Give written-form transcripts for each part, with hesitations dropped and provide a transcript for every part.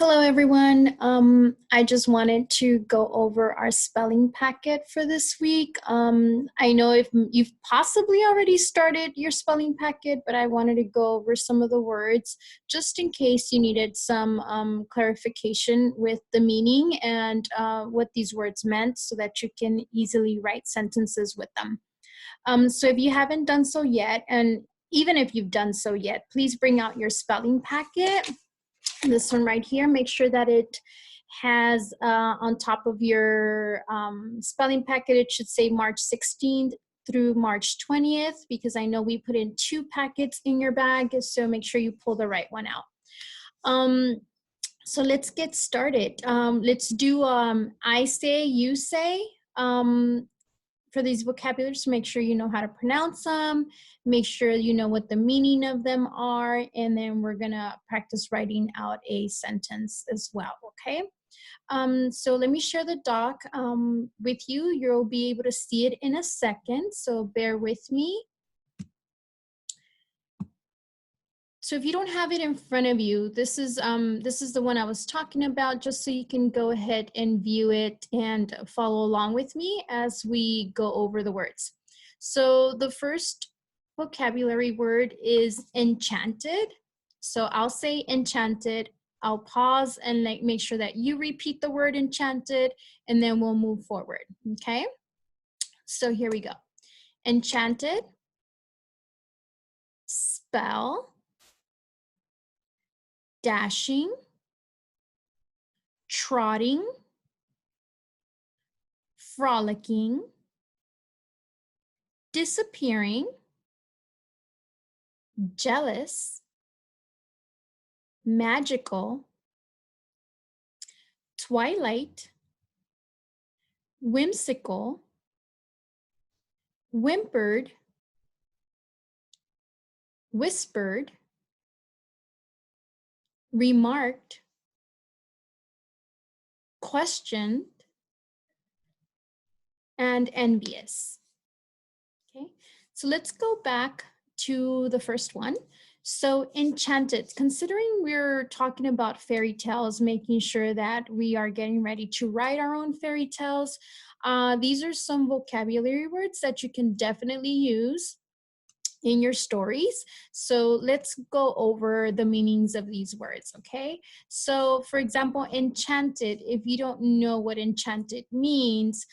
Hello, everyone. I just wanted to go over our spelling packet for this week. I know if you've possibly already started your spelling packet, but I wanted to go over some of the words just in case you needed some clarification with the meaning and what these words meant so that you can easily write sentences with them. So if you haven't done so yet, and even if you've done so yet, please bring out your spelling packet. This one right here, make sure that it has on top of your spelling packet, it should say March 16th through March 20th, because I know we put in 2 packets in your bag, so make sure you pull the right one out. So let's get started. Let's do I say, you say. For these vocabularies, make sure you know how to pronounce them, make sure you know what the meaning of them are, and then we're gonna practice writing out a sentence as well, okay? So let me share the doc with you. You'll be able to see it in a second, so bear with me. So if you don't have it in front of you, this is the one I was talking about, just so you can go ahead and view it and follow along with me as we go over the words. So the first vocabulary word is enchanted. So I'll say enchanted. I'll pause and make sure that you repeat the word enchanted, and then we'll move forward, okay? So here we go. Enchanted, spell, dashing, trotting, frolicking, disappearing, jealous, magical, twilight, whimsical, whimpered, whispered, remarked, questioned, and envious. Okay, so let's go back to the first one. So enchanted, considering we're talking about fairy tales, making sure that we are getting ready to write our own fairy tales, these are some vocabulary words that you can definitely use in your stories. So let's go over the meanings of these words, okay? So for example, enchanted, if you don't know what enchanted means,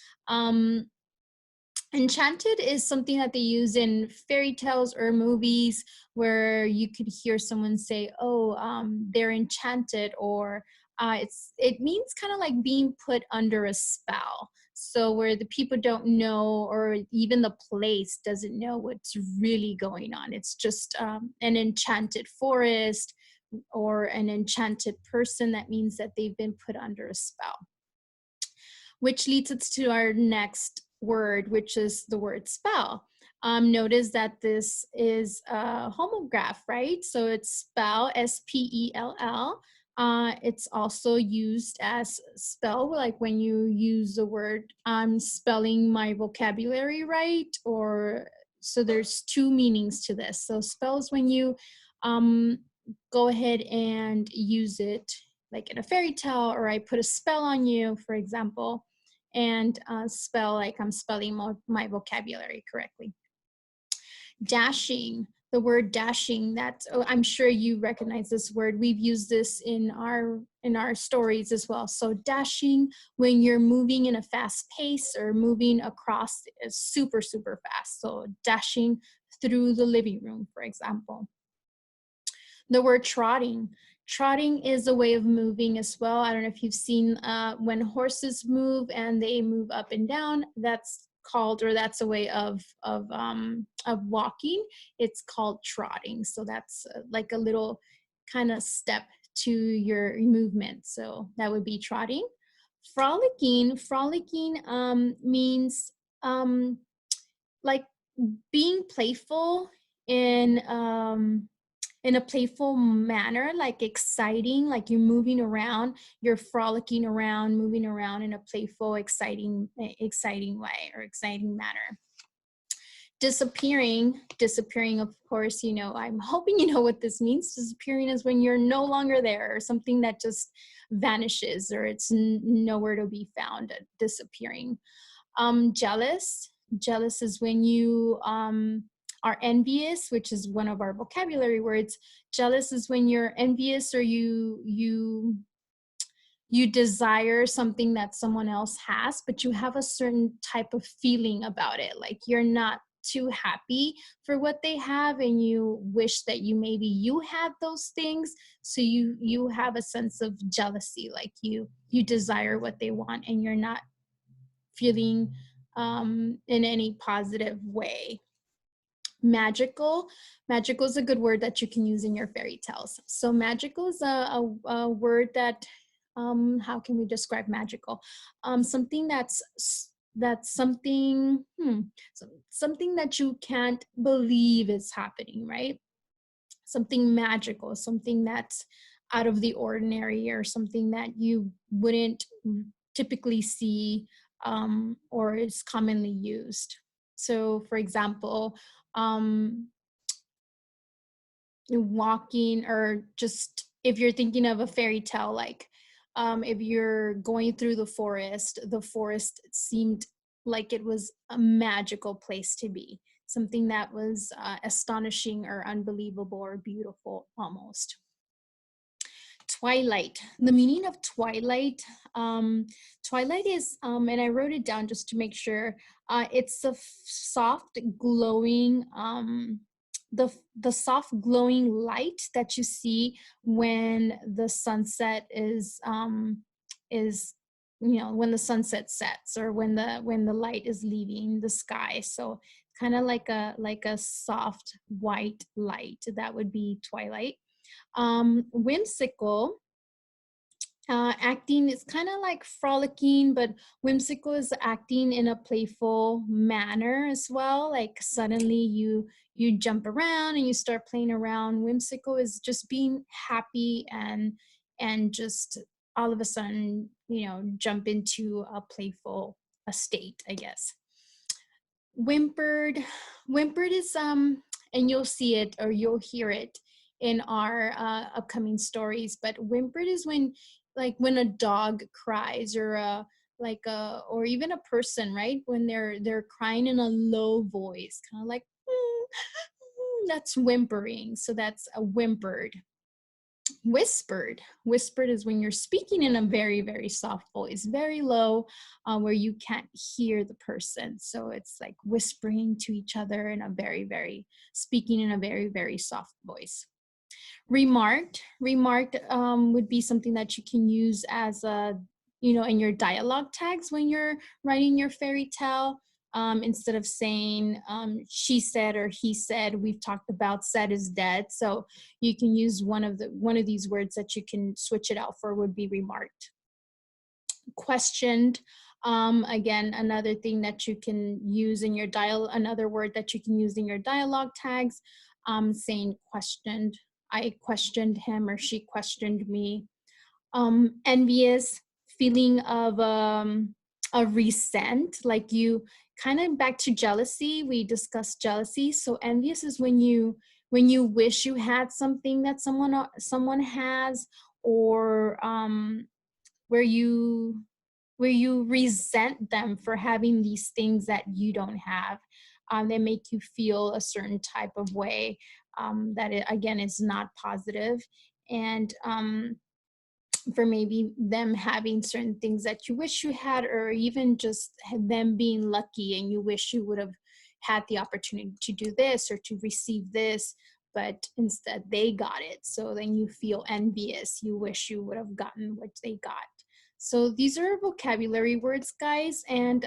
enchanted is something that they use in fairy tales or movies where you could hear someone say, oh, they're enchanted, or it means kind of like being put under a spell. So where the people don't know, or even the place doesn't know what's really going on. It's just an enchanted forest or an enchanted person. That means that they've been put under a spell. Which leads us to our next word, which is the word spell. Notice that this is a homograph, right? So it's spell, S-P-E-L-L. It's also used as spell, like when you use the word, I'm spelling my vocabulary right, or so there's 2 meanings to this. So spell is when you go ahead and use it like in a fairy tale, or I put a spell on you, for example, and spell like I'm spelling my vocabulary correctly. Dashing, the word dashing, that's, oh, I'm sure you recognize this word. We've used this in our stories as well. So dashing, when you're moving in a fast pace or moving across super, super fast. So dashing through the living room, for example. The word trotting. Trotting is a way of moving as well. I don't know if you've seen when horses move and they move up and down, that's called, or that's a way of walking. It's called trotting. So that's like a little kind of step to your movement. So that would be trotting. Frolicking. Frolicking means like being playful in a playful manner, like exciting, like you're moving around, you're frolicking around, moving around in a playful, exciting way or exciting manner. Disappearing, of course, you know, I'm hoping you know what this means. Disappearing is when you're no longer there, or something that just vanishes, or it's nowhere to be found. Disappearing. Jealous is when you are envious, which is one of our vocabulary words. Jealous is when you're envious, or you desire something that someone else has, but you have a certain type of feeling about it. Like you're not too happy for what they have, and you wish that you had those things. So you have a sense of jealousy, like you desire what they want, and you're not feeling in any positive way. Magical is a good word that you can use in your fairy tales. So magical is a word that, how can we describe magical? Something that's something, something that you can't believe is happening, right? Something magical, something that's out of the ordinary, or something that you wouldn't typically see, or is commonly used. So, for example, um, walking, or just if you're thinking of a fairy tale, like if you're going through the forest seemed like it was a magical place to be, something that was astonishing or unbelievable or beautiful almost. Twilight. The meaning of twilight. Twilight is, and I wrote it down just to make sure. It's a soft, glowing, the soft glowing light that you see when the sunset is when the sunset sets, or when the light is leaving the sky. So kind of like a soft white light. That would be twilight. Whimsical, acting is kind of like frolicking, but whimsical is acting in a playful manner as well. Like suddenly you jump around and you start playing around. Whimsical is just being happy and just all of a sudden, jump into a playful state, I guess. Whimpered. Whimpered is and you'll see it or you'll hear it in our upcoming stories, but whimpered is when a dog cries, or or even a person, right, when they're crying in a low voice, kind of like that's whimpering. So that's a whimpered. Whispered is when you're speaking in a very, very soft voice, very low, where you can't hear the person. So it's like whispering to each other in a very, very, speaking in a very, very soft voice. Remarked would be something that you can use as in your dialogue tags when you're writing your fairy tale. Instead of saying she said or he said, we've talked about said is dead. So you can use one of these words that you can switch it out for would be remarked. Questioned. Again, another thing that you can use in your another word that you can use in your dialogue tags, saying questioned. I questioned him, or she questioned me. Envious, feeling of a resent, like you kind of back to jealousy. We discussed jealousy. So envious is when you wish you had something that someone has, or where you resent them for having these things that you don't have. They make you feel a certain type of way, that it, again, is not positive. And for maybe them having certain things that you wish you had, or even just them being lucky and you wish you would have had the opportunity to do this or to receive this, but instead they got it. So then you feel envious. You wish you would have gotten what they got. So these are vocabulary words, guys, and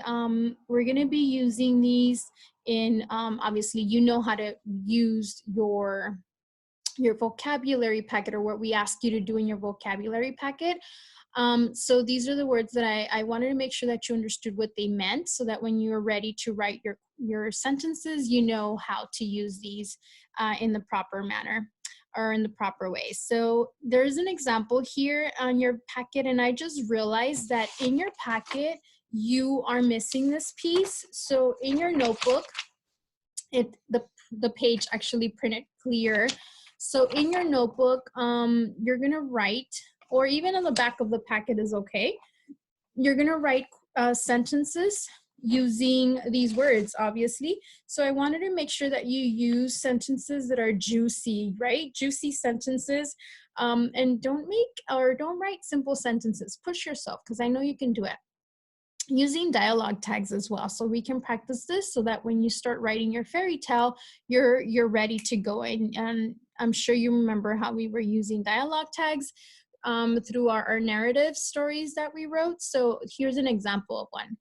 we're going to be using these in, obviously, you know how to use your vocabulary packet, or what we ask you to do in your vocabulary packet. So these are the words that I wanted to make sure that you understood what they meant, so that when you're ready to write your sentences, you know how to use these in the proper manner, or in the proper way. So there's an example here on your packet, and I just realized that in your packet, you are missing this piece. So in your notebook, the page actually printed clear. So in your notebook, you're gonna write, or even on the back of the packet is okay. You're gonna write sentences using these words, obviously. So I wanted to make sure that you use sentences that are juicy, right? Juicy sentences. And don't write simple sentences. Push yourself, because I know you can do it. Using dialogue tags as well, so we can practice this so that when you start writing your fairy tale, you're ready to go. And I'm sure you remember how we were using dialogue tags through our narrative stories that we wrote. So here's an example of one.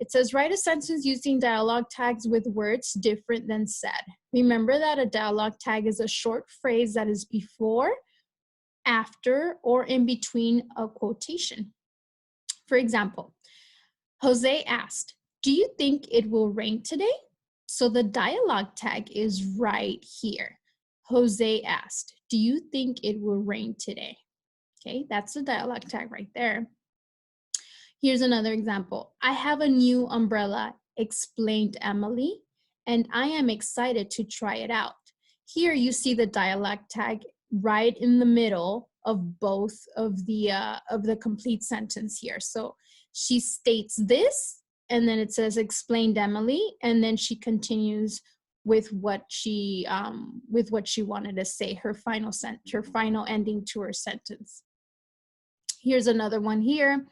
It says, write a sentence using dialogue tags with words different than said. Remember that a dialogue tag is a short phrase that is before, after, or in between a quotation. For example, Jose asked, do you think it will rain today? So the dialogue tag is right here. Jose asked, do you think it will rain today? Okay, that's the dialogue tag right there. Here's another example. I have a new umbrella, explained Emily, and I am excited to try it out. Here you see the dialogue tag right in the middle of both of the complete sentence here. So she states this, and then it says explained Emily, and then she continues with what she wanted to say, her final ending to her sentence. Here's another one here.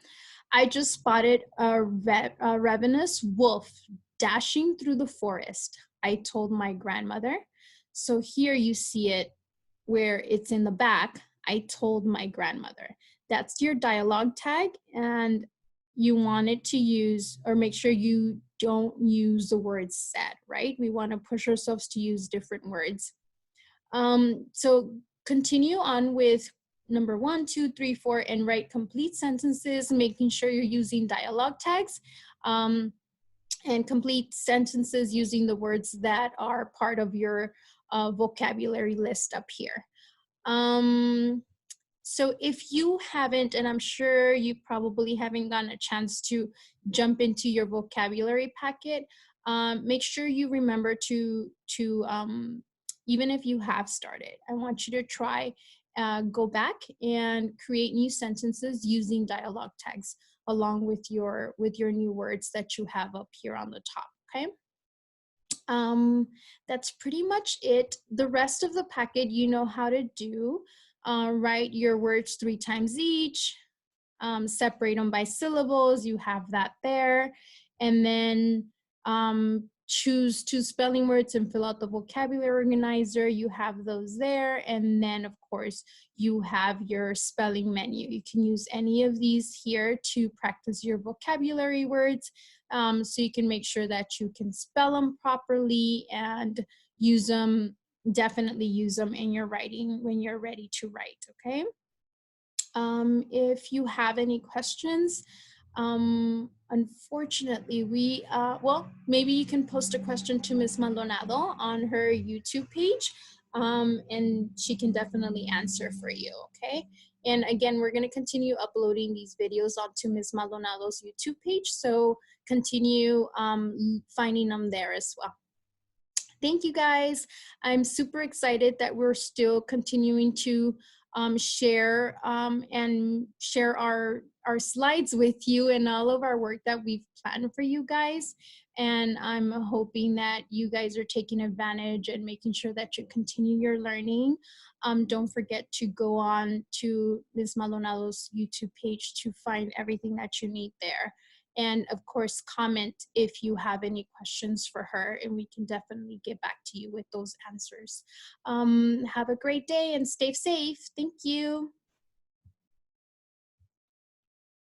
I just spotted a ravenous wolf dashing through the forest. I told my grandmother. So here you see it where it's in the back. I told my grandmother. That's your dialogue tag, and you want it to use, or make sure you don't use the word said, right? We want to push ourselves to use different words. So continue on with number 1, 2, 3, 4, and write complete sentences, making sure you're using dialogue tags, and complete sentences using the words that are part of your vocabulary list up here. So if you haven't, and I'm sure you probably haven't gotten a chance to jump into your vocabulary packet, make sure you remember to even if you have started, I want you to try, go back and create new sentences using dialogue tags along with your new words that you have up here on the top, okay? That's pretty much it. The rest of the packet you know how to do. Write your words 3 times each, separate them by syllables, you have that there, and then choose 2 spelling words and fill out the vocabulary organizer, you have those there, and then of course you have your spelling menu. You can use any of these here to practice your vocabulary words, so you can make sure that you can spell them properly and use them, definitely use them in your writing when you're ready to write, okay? If you have any questions, unfortunately, well, maybe you can post a question to Ms. Maldonado on her YouTube page, and she can definitely answer for you, okay? And again, we're going to continue uploading these videos onto Ms. Maldonado's YouTube page, so continue finding them there as well. Thank you, guys. I'm super excited that we're still continuing to share our slides with you and all of our work that we've planned for you guys. And I'm hoping that you guys are taking advantage and making sure that you continue your learning. Don't forget to go on to Ms. Maldonado's YouTube page to find everything that you need there. And of course, comment if you have any questions for her, and we can definitely get back to you with those answers. Have a great day and stay safe. Thank you.